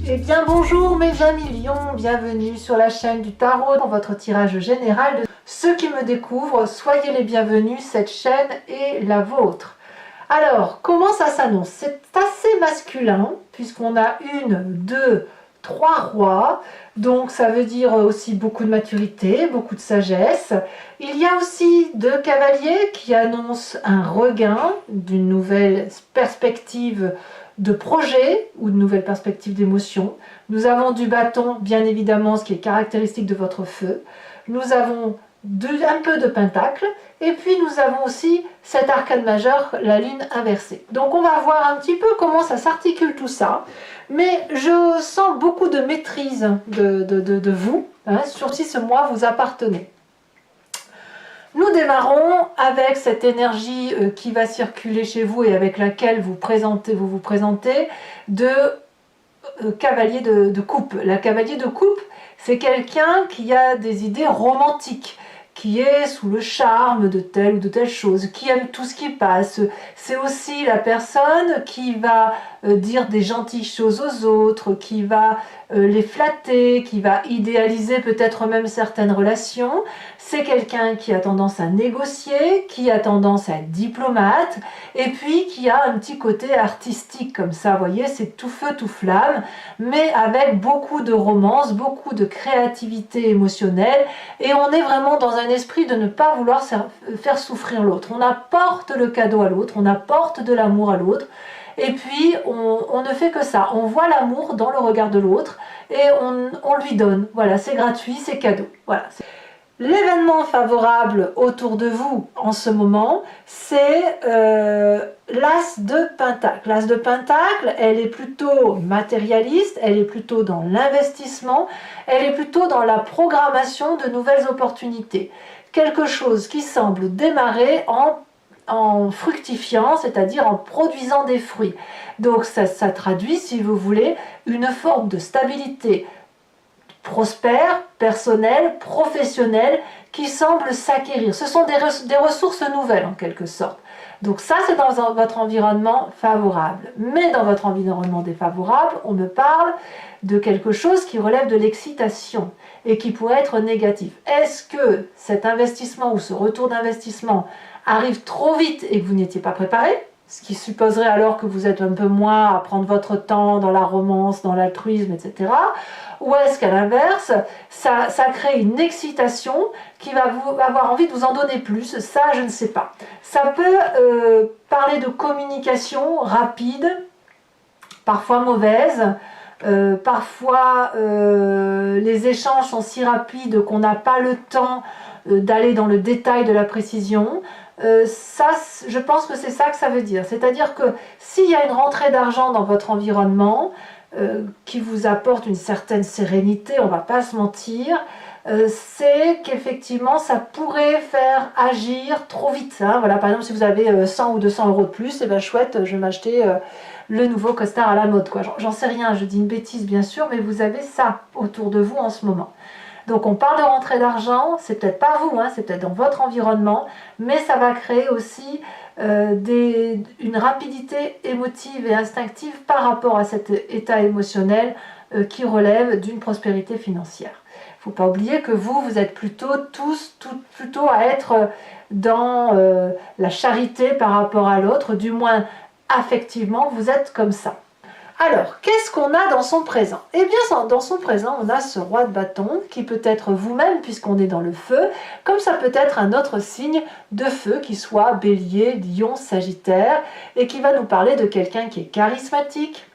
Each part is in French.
Eh bien bonjour mes amis lions, bienvenue sur la chaîne du tarot dans votre tirage général. Ceux qui me découvrent, soyez les bienvenus, cette chaîne est la vôtre. Alors, comment ça s'annonce? C'est assez masculin, puisqu'on a une, deux, trois rois, donc ça veut dire aussi beaucoup de maturité, beaucoup de sagesse. Il y a aussi deux cavaliers qui annoncent un regain d'une nouvelle perspective de projet ou de nouvelles perspectives d'émotion. Nous avons du bâton, bien évidemment, ce qui est caractéristique de votre feu. Nous avons un peu de pentacle, et puis nous avons aussi cet arcane majeur, la lune inversée. Donc on va voir un petit peu comment ça s'articule tout ça, mais je sens beaucoup de maîtrise de vous, hein, surtout si ce mois vous appartenez. Nous démarrons avec cette énergie qui va circuler chez vous et avec laquelle vous vous présentez de cavalier de coupe. La cavalier de coupe, c'est quelqu'un qui a des idées romantiques, qui est sous le charme de telle ou de telle chose, qui aime tout ce qui passe. C'est aussi la personne qui va dire des gentilles choses aux autres, qui va les flatter, qui va idéaliser peut-être même certaines relations. C'est quelqu'un qui a tendance à négocier, qui a tendance à être diplomate, et puis qui a un petit côté artistique comme ça, vous voyez, c'est tout feu, tout flamme, mais avec beaucoup de romance, beaucoup de créativité émotionnelle, et on est vraiment dans un esprit de ne pas vouloir faire souffrir l'autre. On apporte le cadeau à l'autre, on apporte de l'amour à l'autre, et puis on ne fait que ça, on voit l'amour dans le regard de l'autre, et on lui donne, voilà, c'est gratuit, c'est cadeau, voilà. L'événement favorable autour de vous en ce moment, c'est l'As de Pentacle. L'As de Pentacle, elle est plutôt matérialiste, elle est plutôt dans l'investissement, elle est plutôt dans la programmation de nouvelles opportunités. Quelque chose qui semble démarrer en fructifiant, c'est-à-dire en produisant des fruits. Donc ça traduit, si vous voulez, une forme de stabilité prospère, personnel, professionnel, qui semble s'acquérir. Ce sont des ressources nouvelles en quelque sorte. Donc ça, c'est dans votre environnement favorable. Mais dans votre environnement défavorable, on me parle de quelque chose qui relève de l'excitation et qui pourrait être négatif. Est-ce que cet investissement ou ce retour d'investissement arrive trop vite et que vous n'étiez pas préparé? Ce qui supposerait alors que vous êtes un peu moins à prendre votre temps dans la romance, dans l'altruisme, etc. Ou est-ce qu'à l'inverse, ça crée une excitation qui va vous avoir envie de vous en donner plus? Ça, je ne sais pas. Ça peut parler de communication rapide, parfois mauvaise, parfois les échanges sont si rapides qu'on n'a pas le temps d'aller dans le détail de la précision. Ça, je pense que c'est ça que ça veut dire. C'est-à-dire que s'il y a une rentrée d'argent dans votre environnement qui vous apporte une certaine sérénité, on ne va pas se mentir, c'est qu'effectivement ça pourrait faire agir trop vite. Hein. Voilà, par exemple, si vous avez 100 ou 200 euros de plus, et ben chouette, je vais m'acheter le nouveau costard à la mode. J'en sais rien, je dis une bêtise bien sûr, mais vous avez ça autour de vous en ce moment. Donc on parle de rentrée d'argent, c'est peut-être pas vous, hein, c'est peut-être dans votre environnement, mais ça va créer aussi une rapidité émotive et instinctive par rapport à cet état émotionnel qui relève d'une prospérité financière. Il ne faut pas oublier que vous êtes plutôt plutôt à être dans la charité par rapport à l'autre, du moins affectivement, vous êtes comme ça. Alors, qu'est-ce qu'on a dans son présent? Eh bien, dans son présent, on a ce roi de bâton qui peut être vous-même puisqu'on est dans le feu, comme ça peut être un autre signe de feu qui soit bélier, lion, sagittaire, et qui va nous parler de quelqu'un qui est charismatique,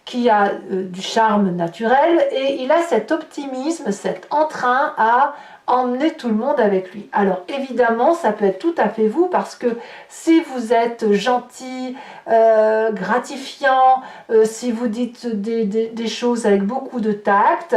qui a du charme naturel, et il a cet optimisme, cet entrain à emmener tout le monde avec lui. Alors évidemment, ça peut être tout à fait vous, parce que si vous êtes gentil, gratifiant, si vous dites des choses avec beaucoup de tact,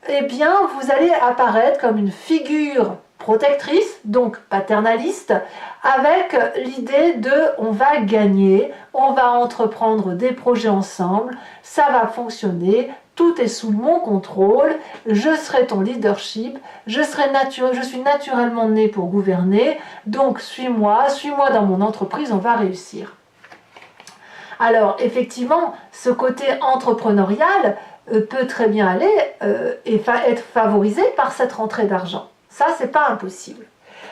eh bien vous allez apparaître comme une figure protectrice, donc paternaliste, avec l'idée de on va gagner, on va entreprendre des projets ensemble, ça va fonctionner, tout est sous mon contrôle, je serai ton leadership, je suis naturellement né pour gouverner, donc suis-moi dans mon entreprise, on va réussir. Alors effectivement, ce côté entrepreneurial peut très bien aller et être favorisé par cette rentrée d'argent. Ça, c'est pas impossible.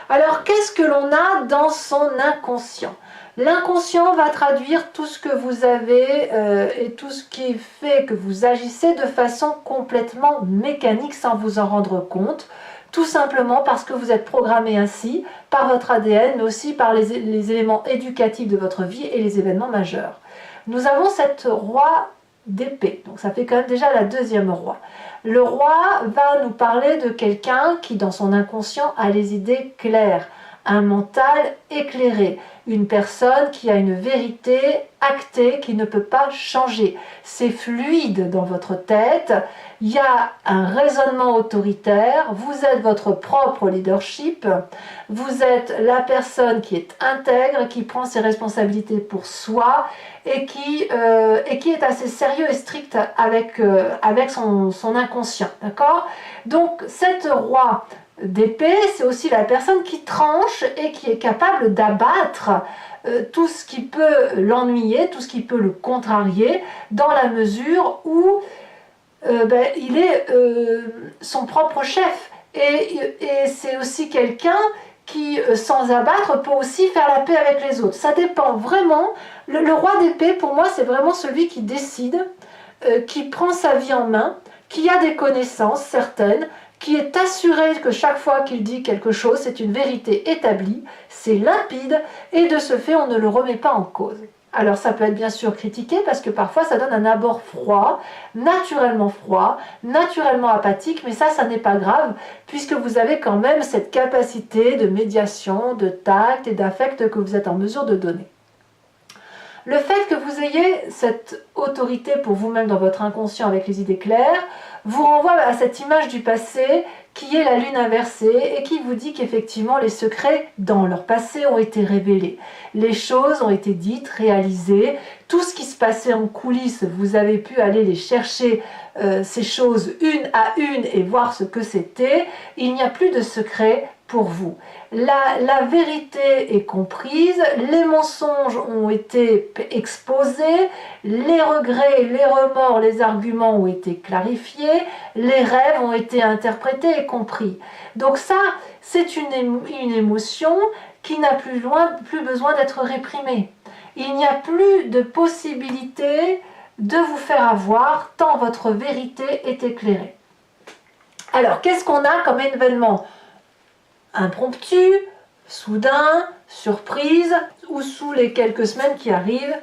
Alors, qu'est-ce que l'on a dans son inconscient? L'inconscient va traduire tout ce que vous avez et tout ce qui fait que vous agissez de façon complètement mécanique sans vous en rendre compte, tout simplement parce que vous êtes programmé ainsi par votre ADN, mais aussi par les éléments éducatifs de votre vie et les événements majeurs. Nous avons cette roi d'épée, donc ça fait quand même déjà la deuxième roi. Le roi va nous parler de quelqu'un qui, dans son inconscient, a les idées claires, un mental éclairé, une personne qui a une vérité actée qui ne peut pas changer. C'est fluide dans votre tête, il y a un raisonnement autoritaire, vous êtes votre propre leadership, vous êtes la personne qui est intègre, qui prend ses responsabilités pour soi et qui est assez sérieux et strict avec son inconscient. D'accord? Donc, cette roi d'épée, c'est aussi la personne qui tranche et qui est capable d'abattre tout ce qui peut l'ennuyer, tout ce qui peut le contrarier, dans la mesure où il est son propre chef. Et c'est aussi quelqu'un qui, sans abattre, peut aussi faire la paix avec les autres. Ça dépend vraiment. Le roi d'épée, pour moi, c'est vraiment celui qui décide, qui prend sa vie en main, qui a des connaissances certaines, qui est assuré que chaque fois qu'il dit quelque chose, c'est une vérité établie, c'est limpide, et de ce fait, on ne le remet pas en cause. Alors ça peut être bien sûr critiqué parce que parfois ça donne un abord froid, naturellement apathique, mais ça n'est pas grave puisque vous avez quand même cette capacité de médiation, de tact et d'affect que vous êtes en mesure de donner. Le fait que vous ayez cette autorité pour vous-même dans votre inconscient avec les idées claires vous renvoie à cette image du passé qui est la lune inversée et qui vous dit qu'effectivement les secrets dans leur passé ont été révélés. Les choses ont été dites, réalisées, tout ce qui se passait en coulisses, vous avez pu aller les chercher ces choses une à une et voir ce que c'était. Il n'y a plus de secret pour vous. La vérité est comprise, les mensonges ont été exposés, les regrets, les remords, les arguments ont été clarifiés, les rêves ont été interprétés et compris. Donc ça, c'est une émotion qui n'a plus besoin d'être réprimée. Il n'y a plus de possibilité de vous faire avoir tant votre vérité est éclairée. Alors, qu'est-ce qu'on a comme événement impromptu, soudain, surprise, ou sous les quelques semaines qui arrivent?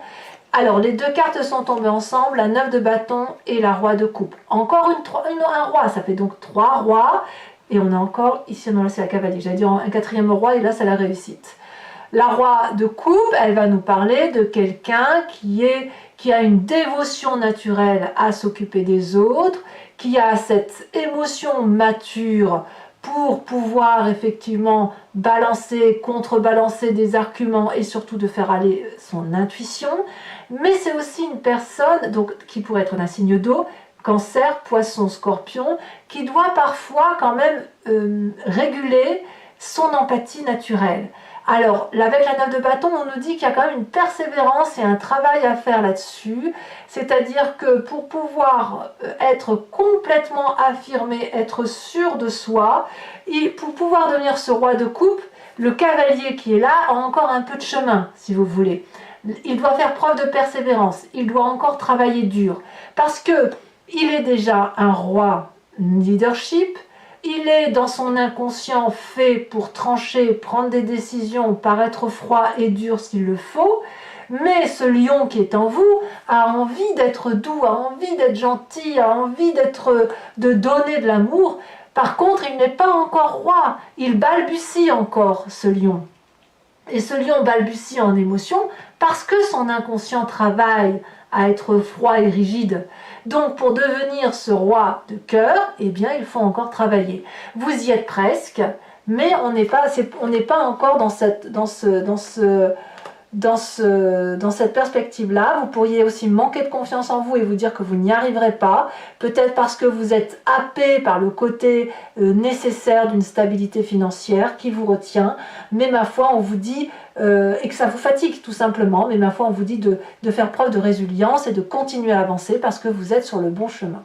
Alors, les deux cartes sont tombées ensemble, la 9 de bâton et la roi de coupe. Encore un roi, ça fait donc 3 rois. Et on a encore, ici, non, là c'est la cavalier. J'allais dire un quatrième roi, et là c'est la réussite. La roi de coupe, elle va nous parler de quelqu'un qui a une dévotion naturelle à s'occuper des autres, qui a cette émotion mature pour pouvoir effectivement contrebalancer des arguments et surtout de faire aller son intuition. Mais c'est aussi une personne donc, qui pourrait être d'un signe d'eau, Cancer, Poisson, Scorpion, qui doit parfois quand même réguler son empathie naturelle. Alors, avec la 9 de bâton, on nous dit qu'il y a quand même une persévérance et un travail à faire là-dessus. C'est-à-dire que pour pouvoir être complètement affirmé, être sûr de soi, et pour pouvoir devenir ce roi de coupe, le cavalier qui est là a encore un peu de chemin, si vous voulez. Il doit faire preuve de persévérance, il doit encore travailler dur. Parce que il est déjà un roi leadership, il est dans son inconscient fait pour trancher, prendre des décisions, paraître froid et dur s'il le faut, mais ce lion qui est en vous a envie d'être doux, a envie d'être gentil, a envie de donner de l'amour. Par contre, il n'est pas encore roi, il balbutie encore, ce lion. Et ce lion balbutie en émotion parce que son inconscient travaille à être froid et rigide. Donc pour devenir ce roi de cœur, eh bien il faut encore travailler. Vous y êtes presque, mais on n'est pas encore dans dans cette perspective-là. Vous pourriez aussi manquer de confiance en vous et vous dire que vous n'y arriverez pas, peut-être parce que vous êtes happé par le côté nécessaire d'une stabilité financière qui vous retient, mais ma foi, on vous dit, et que ça vous fatigue tout simplement, mais ma foi, on vous dit de faire preuve de résilience et de continuer à avancer parce que vous êtes sur le bon chemin.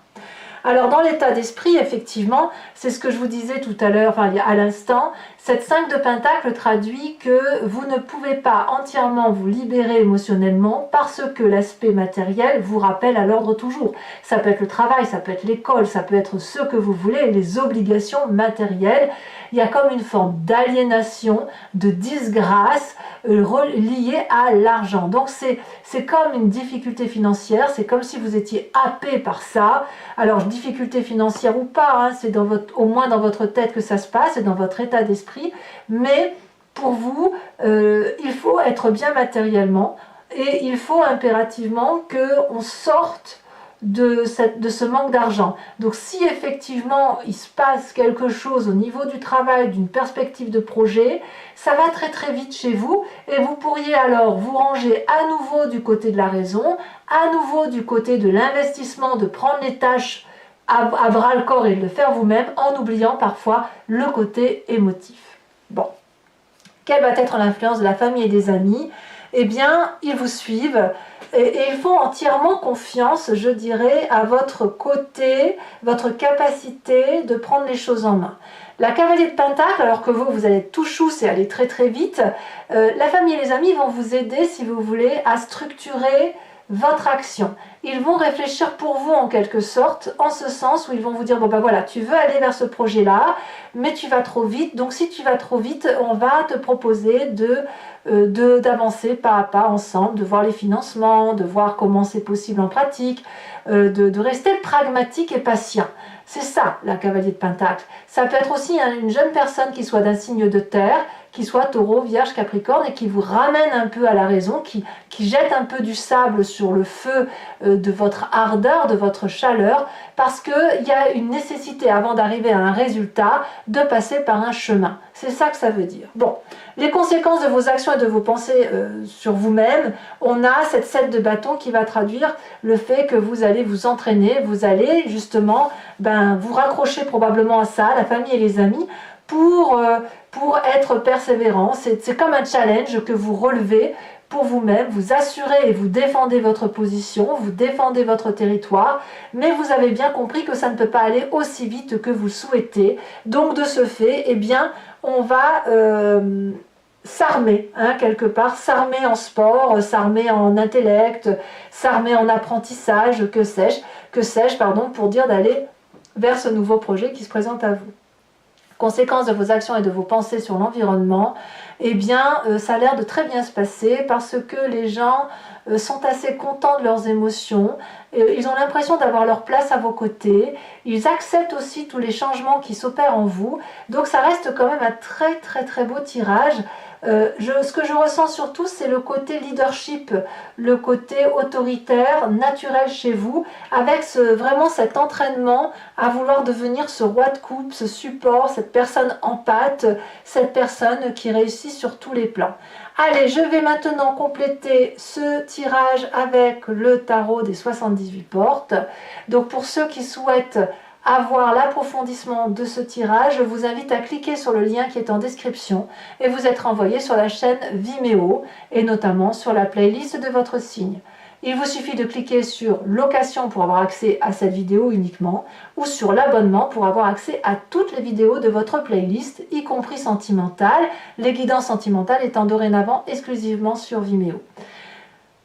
Alors dans l'état d'esprit, effectivement, c'est ce que je vous disais tout à l'heure, enfin à l'instant, cette 5 de Pentacle traduit que vous ne pouvez pas entièrement vous libérer émotionnellement parce que l'aspect matériel vous rappelle à l'ordre toujours. Ça peut être le travail, ça peut être l'école, ça peut être ce que vous voulez, les obligations matérielles. Il y a comme une forme d'aliénation, de disgrâce liée à l'argent. Donc c'est comme une difficulté financière, c'est comme si vous étiez happé par ça. Alors difficulté financière ou pas, hein, c'est au moins dans votre tête que ça se passe, c'est dans votre état d'esprit, mais pour vous, il faut être bien matériellement et il faut impérativement qu'on sorte de ce manque d'argent. Donc si effectivement il se passe quelque chose au niveau du travail, d'une perspective de projet, ça va très très vite chez vous et vous pourriez alors vous ranger à nouveau du côté de la raison, à nouveau du côté de l'investissement, de prendre les tâches à bras le corps et de le faire vous-même en oubliant parfois le côté émotif. Bon, quelle va être l'influence de la famille et des amis? Eh bien, ils vous suivent et ils font entièrement confiance, je dirais, à votre côté, votre capacité de prendre les choses en main. La cavalier de Pentacle, alors que vous allez tout chousse et aller très très vite, la famille et les amis vont vous aider, si vous voulez, à structurer votre action. Ils vont réfléchir pour vous en quelque sorte, en ce sens où ils vont vous dire, bon ben voilà, tu veux aller vers ce projet-là, mais tu vas trop vite, donc si tu vas trop vite, on va te proposer d'avancer pas à pas ensemble, de voir les financements, de voir comment c'est possible en pratique, de rester pragmatique et patient. C'est ça, la cavalier de Pentacle. Ça peut être aussi une jeune personne qui soit d'un signe de terre, qui soit Taureau, Vierge, Capricorne, et qui vous ramène un peu à la raison, qui jette un peu du sable sur le feu de votre ardeur, de votre chaleur, parce qu'il y a une nécessité, avant d'arriver à un résultat, de passer par un chemin. C'est ça que ça veut dire. Bon, les conséquences de vos actions et de vos pensées sur vous-même, on a cette 7 de bâton qui va traduire le fait que vous allez vous entraîner, vous allez justement vous raccrocher probablement à ça, la famille et les amis, pour être persévérant. C'est comme un challenge que vous relevez pour vous-même, vous assurez et vous défendez votre position, vous défendez votre territoire, mais vous avez bien compris que ça ne peut pas aller aussi vite que vous souhaitez. Donc de ce fait, eh bien, on va s'armer, hein, quelque part, s'armer en sport, s'armer en intellect, s'armer en apprentissage, que sais-je, pour dire d'aller vers ce nouveau projet qui se présente à vous. Conséquence de vos actions et de vos pensées sur l'environnement, eh bien, ça a l'air de très bien se passer parce que les gens sont assez contents de leurs émotions, ils ont l'impression d'avoir leur place à vos côtés, ils acceptent aussi tous les changements qui s'opèrent en vous, donc ça reste quand même un très très très beau tirage. Ce que je ressens surtout, c'est le côté leadership, le côté autoritaire, naturel chez vous, avec vraiment cet entraînement à vouloir devenir ce roi de coupe, ce support, cette personne empathe, cette personne qui réussit sur tous les plans. Allez, je vais maintenant compléter ce tirage avec le tarot des 78 portes. Donc pour ceux qui souhaitent avoir l'approfondissement de ce tirage, je vous invite à cliquer sur le lien qui est en description et vous être envoyé sur la chaîne Vimeo et notamment sur la playlist de votre signe. Il vous suffit de cliquer sur location pour avoir accès à cette vidéo uniquement ou sur l'abonnement pour avoir accès à toutes les vidéos de votre playlist, y compris sentimentales, les guidances sentimentales étant dorénavant exclusivement sur Vimeo.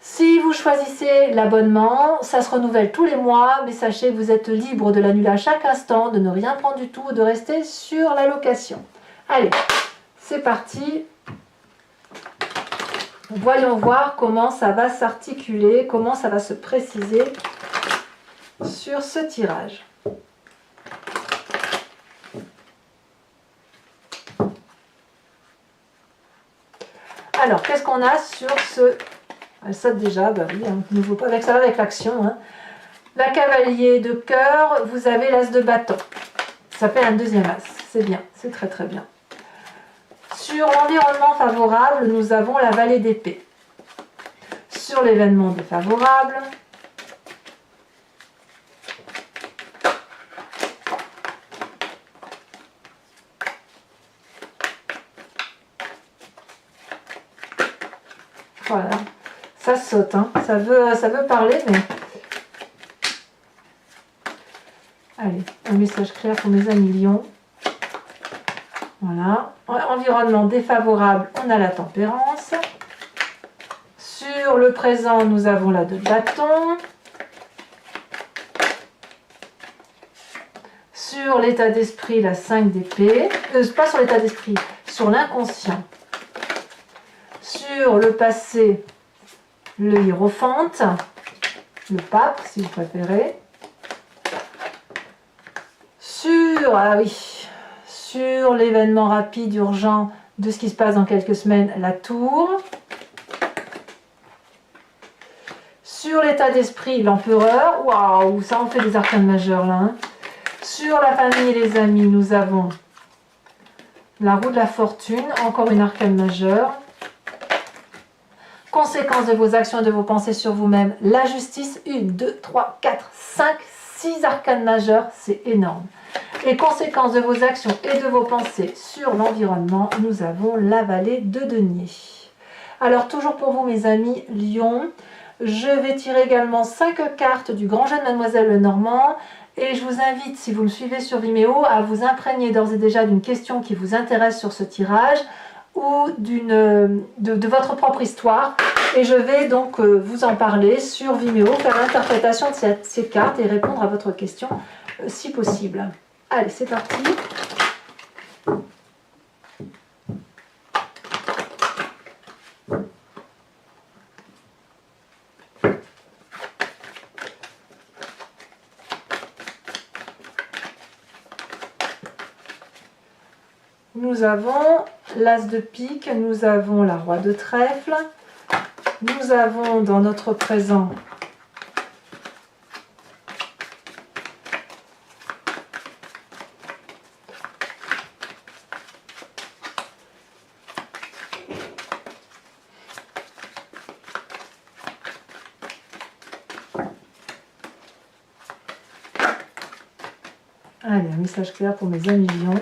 Si vous choisissez l'abonnement, ça se renouvelle tous les mois, mais sachez que vous êtes libre de l'annuler à chaque instant, de ne rien prendre du tout, de rester sur la location. Allez, c'est parti. Voyons voir comment ça va s'articuler, comment ça va se préciser sur ce tirage. Alors, qu'est-ce qu'on a sur ce... Elle saute déjà, bah oui, nouveau, ça va avec l'action. Hein. La cavalier de cœur, vous avez l'as de bâton. Ça fait un deuxième as, c'est bien, c'est très très bien. Sur l'environnement favorable, nous avons la vallée d'épée. sur l'événement défavorable, voilà, ça saute, hein. Ça veut parler, mais... Allez, un message clair pour mes amis lions. Voilà. Environnement défavorable, on a la tempérance. Sur le présent, nous avons la 2 de bâton. Sur l'état d'esprit, la 5 d'épée. Pas sur l'état d'esprit, sur l'inconscient. Sur le passé, le hiérophante, le pape si vous préférez. Sur l'événement rapide, urgent de ce qui se passe dans quelques semaines, la tour. Sur l'état d'esprit, l'empereur. Waouh, ça en fait des arcanes majeurs là. Hein. Sur la famille et les amis, nous avons la roue de la fortune, encore une arcane majeure. Conséquences de vos actions et de vos pensées sur vous-même, la justice, 1, 2, 3, 4, 5, 6 arcanes majeures, c'est énorme. Et conséquences de vos actions et de vos pensées sur l'environnement, nous avons la vallée de denier. Alors toujours pour vous mes amis Lion, je vais tirer également 5 cartes du grand jeu de Mademoiselle Lenormand. Et je vous invite, si vous me suivez sur Vimeo, à vous imprégner d'ores et déjà d'une question qui vous intéresse sur ce tirage ou de votre propre histoire. Et je vais donc vous en parler sur Vimeo, faire l'interprétation de ces cartes et répondre à votre question si possible. Allez, c'est parti. Nous avons l'As de pique, nous avons la Roi de trèfle, nous avons dans notre présent allez, un message clair pour mes amis lions.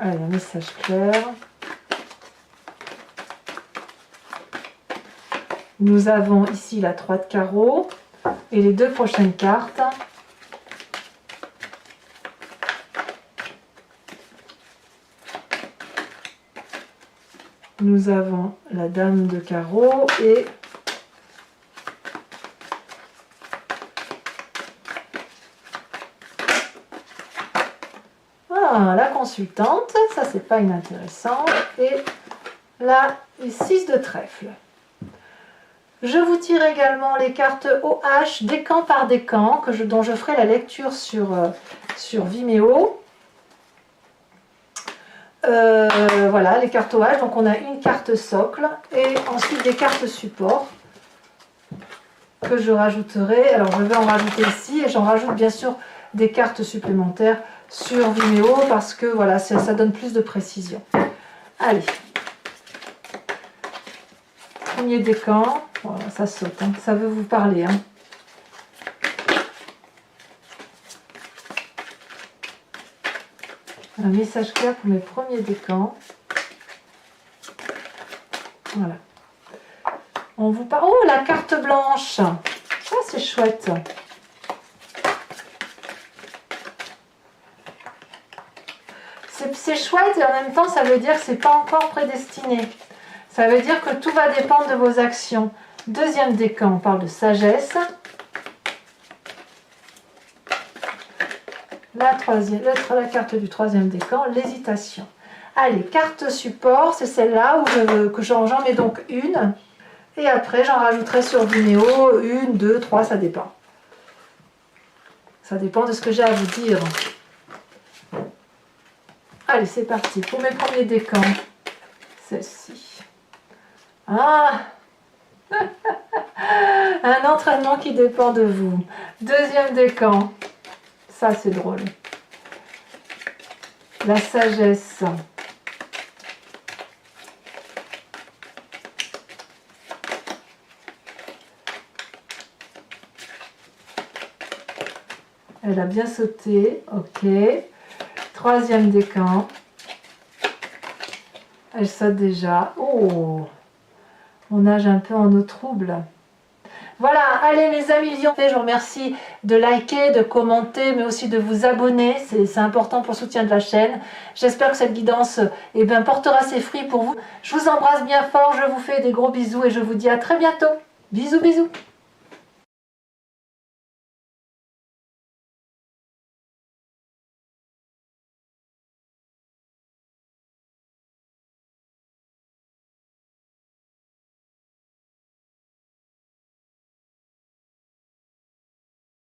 Allez, un message clair. Nous avons ici la 3 de carreau et les 2 prochaines cartes. Nous avons la Dame de carreau et la consultante, ça c'est pas inintéressant, et la 6 de trèfle. Je vous tire également les cartes OH, décan par décan, dont je ferai la lecture sur Vimeo. Voilà, les cartes OH, donc on a une carte socle, et ensuite des cartes support, que je rajouterai, alors je vais en rajouter ici, et j'en rajoute bien sûr des cartes supplémentaires sur Vimeo parce que voilà, ça donne plus de précision. Allez, premier décan, voilà, ça saute, hein, ça veut vous parler. Hein. Un message clair pour mes premiers décans. Voilà. On vous parle. Oh, la carte blanche. Ça, c'est chouette. C'est chouette et en même temps ça veut dire que c'est pas encore prédestiné. Ça veut dire que tout va dépendre de vos actions. Deuxième décan, on parle de sagesse. La carte du troisième décan, l'hésitation. Allez, carte support, c'est celle-là que j'en mets donc une. Et après j'en rajouterai sur Vimeo 1, 2, 3, ça dépend. Ça dépend de ce que j'ai à vous dire. Allez, c'est parti pour mes premiers décans. Celle-ci. Ah, un entraînement qui dépend de vous. Deuxième décan. Ça, c'est drôle. La sagesse. Elle a bien sauté. Ok. Troisième décan. Elle saute déjà. Oh, on nage un peu en eau trouble. Voilà, allez mes amis lions, je vous remercie de liker, de commenter, mais aussi de vous abonner, c'est important pour le soutien de la chaîne. J'espère que cette guidance portera ses fruits pour vous. Je vous embrasse bien fort, je vous fais des gros bisous et je vous dis à très bientôt. Bisous, bisous.